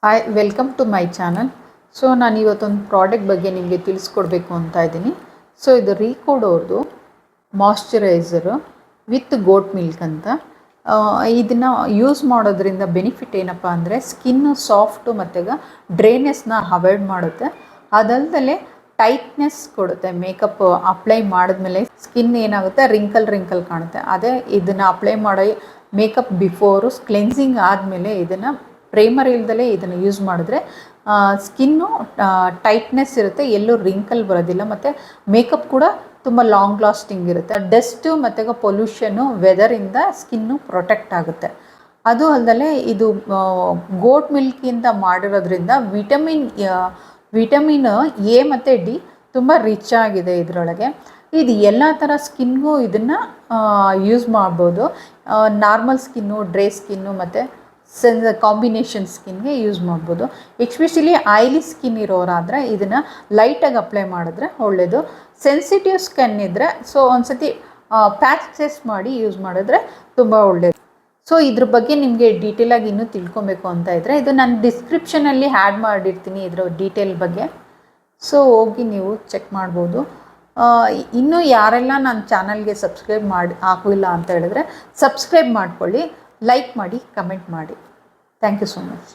Hi welcome to my channel. So ನಾನು ಇವತ್ತೊಂದು product ಬಗ್ಗೆ ನಿಮಗೆ ತಿಳಿಸ್ಕೊಡ್ಬೇಕು ಅಂತ ಇದ್ದೀನಿ. ಸೊ ಇದು ರೀಕೋಡ್ ಅವ್ರದ್ದು ಮಾಯ್ಶ್ಚರೈಸರು ವಿತ್ ಗೋಟ್ ಮಿಲ್ಕ್ ಅಂತ. ಇದನ್ನು ಯೂಸ್ ಮಾಡೋದ್ರಿಂದ ಬೆನಿಫಿಟ್ ಏನಪ್ಪ ಅಂದರೆ ಸ್ಕಿನ್ನು ಸಾಫ್ಟು ಮತ್ತು ಡ್ರೈನೆಸ್ನ ಅವಾಯ್ಡ್ ಮಾಡುತ್ತೆ. ಅದಲ್ಲದೆ ಟೈಟ್ನೆಸ್ ಕೊಡುತ್ತೆ. ಮೇಕಪ್ ಅಪ್ಲೈ ಮಾಡಿದ್ಮೇಲೆ ಸ್ಕಿನ್ ಏನಾಗುತ್ತೆ, ರಿಂಕಲ್ ಕಾಣುತ್ತೆ. ಅದೇ ಇದನ್ನು ಅಪ್ಲೈ ಮಾಡೋ ಮೇಕಪ್ ಬಿಫೋರು ಕ್ಲೆನ್ಸಿಂಗ್ ಆದಮೇಲೆ ಇದನ್ನು ಪ್ರೈಮರ್ ಇಲ್ದಲೇ ಇದನ್ನು ಯೂಸ್ ಮಾಡಿದ್ರೆ ಸ್ಕಿನ್ನು ಟೈಟ್ನೆಸ್ ಇರುತ್ತೆ, ಎಲ್ಲೂ ರಿಂಕಲ್ ಬರೋದಿಲ್ಲ, ಮತ್ತು ಮೇಕಪ್ ಕೂಡ ತುಂಬ ಲಾಂಗ್ ಲಾಸ್ಟಿಂಗ್ ಇರುತ್ತೆ. ಡಸ್ಟು ಮತ್ತು ಪೊಲ್ಯೂಷನ್ನು ವೆದರಿಂದ ಸ್ಕಿನ್ನು ಪ್ರೊಟೆಕ್ಟ್ ಆಗುತ್ತೆ. ಅದು ಅಲ್ಲದೆ ಇದು ಗೋಟ್ ಮಿಲ್ಕಿಂದ ಮಾಡಿರೋದ್ರಿಂದ ವಿಟಮಿನ್ ಎ ಮತ್ತು ಡಿ ತುಂಬ ರಿಚ್ ಆಗಿದೆ ಇದರೊಳಗೆ. ಇದು ಎಲ್ಲ ಥರ ಸ್ಕಿನ್ಗೂ ಇದನ್ನು ಯೂಸ್ ಮಾಡ್ಬೋದು. ನಾರ್ಮಲ್ ಸ್ಕಿನ್ನು, ಡ್ರೈ ಸ್ಕಿನ್ನು ಮತ್ತು ಕಾಂಬಿನೇಷನ್ ಸ್ಕಿನ್ಗೆ ಯೂಸ್ ಮಾಡ್ಬೋದು. ಎಸ್ಪೆಷಲಿ ಆಯಿಲಿ ಸ್ಕಿನ್ ಇರೋರಾದರೆ ಇದನ್ನು ಲೈಟಾಗಿ ಅಪ್ಲೈ ಮಾಡಿದ್ರೆ ಒಳ್ಳೆಯದು. ಸೆನ್ಸಿಟಿವ್ ಸ್ಕಿನ್ ಇದ್ದರೆ ಒಂದು ಸತಿ ಪ್ಯಾಚ್ ಟೆಸ್ಟ್ ಮಾಡಿ ಯೂಸ್ ಮಾಡಿದ್ರೆ ತುಂಬ ಒಳ್ಳೆಯದು. ಸೊ ಇದ್ರ ಬಗ್ಗೆ ನಿಮಗೆ ಡೀಟೇಲಾಗಿ ಇನ್ನೂ ತಿಳ್ಕೊಬೇಕು ಅಂತ ಇದ್ದರೆ ಇದು ನಾನು ಡಿಸ್ಕ್ರಿಪ್ಷನಲ್ಲಿ ಆ್ಯಡ್ ಮಾಡಿರ್ತೀನಿ ಇದರ ಡೀಟೇಲ್ ಬಗ್ಗೆ. ಸೊ ಹೋಗಿ ನೀವು ಚೆಕ್ ಮಾಡ್ಬೋದು. ಇನ್ನೂ ಯಾರೆಲ್ಲ ನನ್ನ ಚಾನಲ್ಗೆ ಸಬ್ಸ್ಕ್ರೈಬ್ ಆಗಿಲ್ಲ ಅಂತ ಹೇಳಿದ್ರೆ ಸಬ್ಸ್ಕ್ರೈಬ್ ಮಾಡ್ಕೊಳ್ಳಿ, ಲೈಕ್ ಮಾಡಿ, ಕಮೆಂಟ್ ಮಾಡಿ. Thank you so much.